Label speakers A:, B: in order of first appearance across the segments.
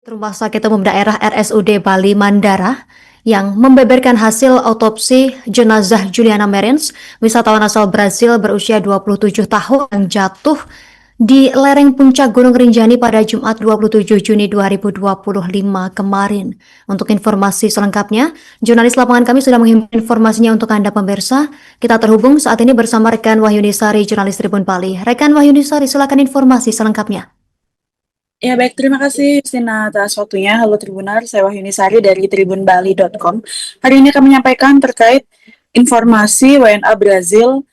A: Rumah Sakit Umum Daerah RSUD Bali Mandara yang membeberkan hasil autopsi jenazah Juliana Marins, wisatawan asal Brasil berusia 27 tahun yang jatuh di lereng puncak Gunung Rinjani pada Jumat 27 Juni 2025 kemarin. Untuk informasi selengkapnya, jurnalis lapangan kami sudah menghimpun informasinya untuk Anda pemirsa. Kita terhubung saat ini bersama rekan Wahyuni Sari, jurnalis Tribun Bali. Rekan Wahyuni Sari, silakan informasi selengkapnya.
B: Ya baik, terima kasih Sina atas waktunya. Halo Tribunar, saya Wahyuni Sari dari tribunbali.com. Hari ini kami menyampaikan terkait informasi WNA Brazil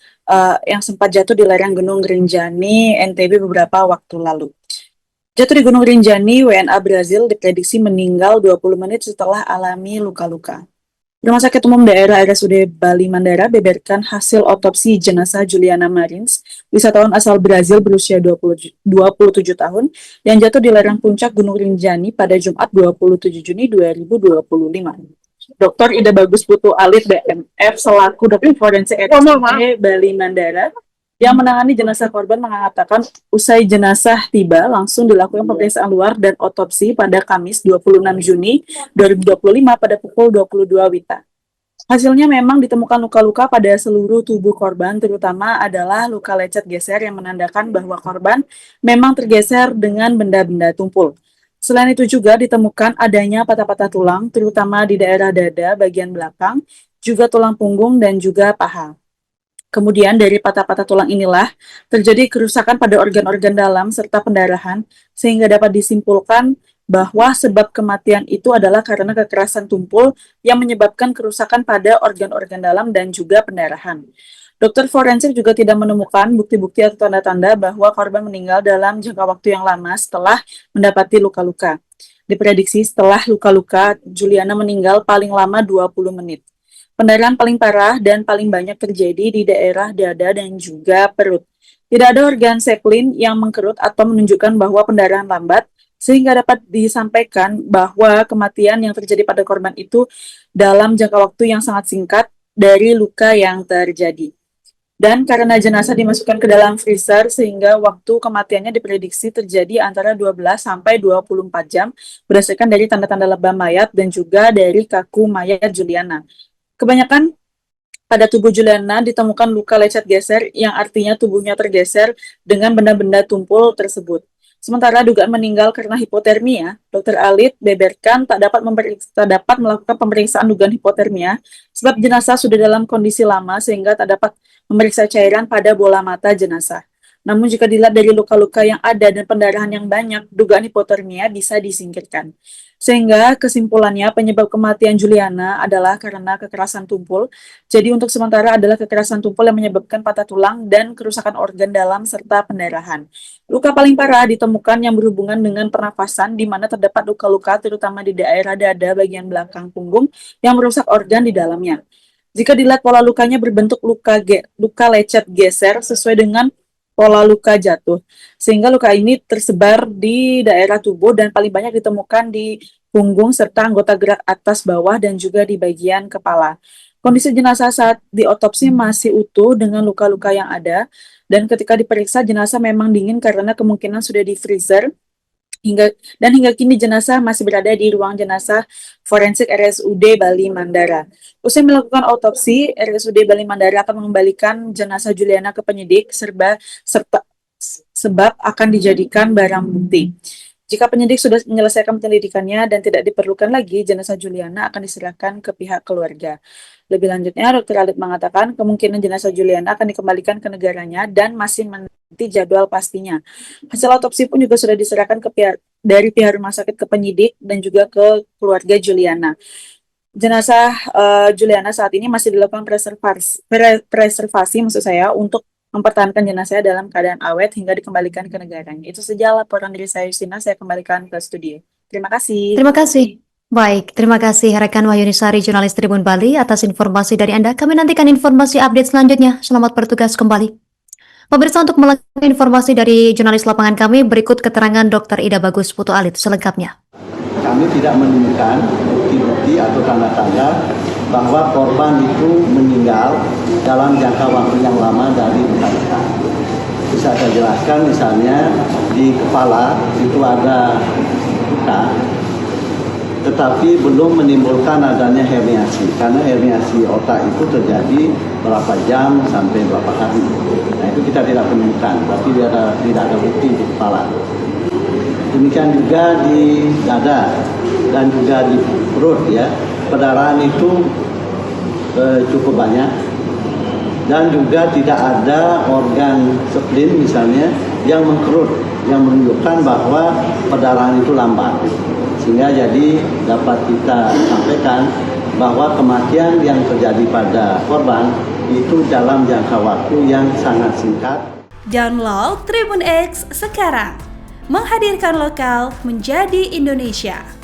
B: yang sempat jatuh di lereng Gunung Rinjani, NTB beberapa waktu lalu. Jatuh di Gunung Rinjani, WNA Brazil diprediksi meninggal 20 menit setelah alami luka-luka. Rumah Sakit Umum Daerah RSUD Bali Mandara beberkan hasil otopsi jenazah Juliana Marins, wisatawan asal Brazil berusia 27 tahun, yang jatuh di lereng puncak Gunung Rinjani pada Jumat 27 Juni 2025. Dr. Ida Bagus Putu Alit BMF selaku dokter forensik RSUD Bali Mandara yang menangani jenazah korban mengatakan usai jenazah tiba langsung dilakukan pemeriksaan luar dan otopsi pada Kamis 26 Juni 2025 pada pukul 22 WITA. Hasilnya memang ditemukan luka-luka pada seluruh tubuh korban, terutama adalah luka lecet geser yang menandakan bahwa korban memang tergeser dengan benda-benda tumpul. Selain itu juga ditemukan adanya patah-patah tulang, terutama di daerah dada bagian belakang, juga tulang punggung dan juga paha. Kemudian dari patah-patah tulang inilah terjadi kerusakan pada organ-organ dalam serta pendarahan, sehingga dapat disimpulkan bahwa sebab kematian itu adalah karena kekerasan tumpul yang menyebabkan kerusakan pada organ-organ dalam dan juga pendarahan. Dokter forensik juga tidak menemukan bukti-bukti atau tanda-tanda bahwa korban meninggal dalam jangka waktu yang lama setelah mendapati luka-luka. Diprediksi setelah luka-luka, Juliana meninggal paling lama 20 menit. Pendarahan paling parah dan paling banyak terjadi di daerah dada dan juga perut. Tidak ada organ seklin yang mengkerut atau menunjukkan bahwa pendarahan lambat, sehingga dapat disampaikan bahwa kematian yang terjadi pada korban itu dalam jangka waktu yang sangat singkat dari luka yang terjadi. Dan karena jenazah dimasukkan ke dalam freezer, sehingga waktu kematiannya diprediksi terjadi antara 12 sampai 24 jam berdasarkan dari tanda-tanda lebam mayat dan juga dari kaku mayat Juliana. Kebanyakan pada tubuh Juliana ditemukan luka lecet geser yang artinya tubuhnya tergeser dengan benda-benda tumpul tersebut. Sementara dugaan meninggal karena hipotermia, Dr. Alit beberkan tak dapat melakukan pemeriksaan dugaan hipotermia sebab jenazah sudah dalam kondisi lama sehingga tak dapat memeriksa cairan pada bola mata jenazah. Namun jika dilihat dari luka-luka yang ada dan pendarahan yang banyak, dugaan hipotermia bisa disingkirkan. Sehingga kesimpulannya penyebab kematian Juliana adalah karena kekerasan tumpul. Jadi untuk sementara adalah kekerasan tumpul yang menyebabkan patah tulang dan kerusakan organ dalam serta pendarahan. Luka paling parah ditemukan yang berhubungan dengan pernafasan di mana terdapat luka-luka terutama di daerah dada bagian belakang punggung yang merusak organ di dalamnya. Jika dilihat pola lukanya berbentuk luka lecet geser sesuai dengan pola luka jatuh. Sehingga luka ini tersebar di daerah tubuh dan paling banyak ditemukan di punggung serta anggota gerak atas bawah dan juga di bagian kepala. Kondisi jenazah saat diotopsi masih utuh dengan luka-luka yang ada dan ketika diperiksa jenazah memang dingin karena kemungkinan sudah di freezer. Hingga kini jenazah masih berada di ruang jenazah forensik RSUD Bali Mandara. Usai melakukan autopsi, RSUD Bali Mandara akan mengembalikan jenazah Juliana ke penyidik sebab akan dijadikan barang bukti. Jika penyidik sudah menyelesaikan penyelidikannya dan tidak diperlukan lagi, jenazah Juliana akan diserahkan ke pihak keluarga. Lebih lanjutnya, Dr. Alit mengatakan kemungkinan jenazah Juliana akan dikembalikan ke negaranya dan masih menanti jadwal pastinya. Hasil otopsi pun juga sudah diserahkan dari pihak rumah sakit ke penyidik dan juga ke keluarga Juliana. Jenazah Juliana saat ini masih dilakukan preservasi maksud saya untuk mempertahankan jenazah dalam keadaan awet hingga dikembalikan ke negaranya. Itu saja laporan dari saya, Yustina. Saya kembalikan ke studio. Terima kasih.
A: Terima kasih. Baik, terima kasih rekan Wahyuni Sari, jurnalis Tribun Bali atas informasi dari Anda. Kami nantikan informasi update selanjutnya. Selamat bertugas kembali. Pemirsa, untuk melakukan informasi dari jurnalis lapangan kami, berikut keterangan Dr. Ida Bagus Putu Alit selengkapnya.
C: Kami tidak menemukan bukti-bukti atau tanda-tanda bahwa korban itu meninggal dalam jangka waktu yang lama dari luka-luka. Bisa saya jelaskan misalnya di kepala itu ada luka, tetapi belum menimbulkan adanya herniasi, karena herniasi otak itu terjadi berapa jam sampai berapa hari. Nah itu kita tidak temukan, berarti tidak ada bukti di kepala. Demikian juga di dada dan juga di perut ya, pendarahan itu cukup banyak, dan juga tidak ada organ spleen misalnya yang mengkerut, yang menunjukkan bahwa pendarahan itu lambat. Sehingga jadi dapat kita sampaikan bahwa kematian yang terjadi pada korban itu dalam jangka waktu yang sangat singkat.
D: Download Tribun X sekarang, menghadirkan lokal menjadi Indonesia.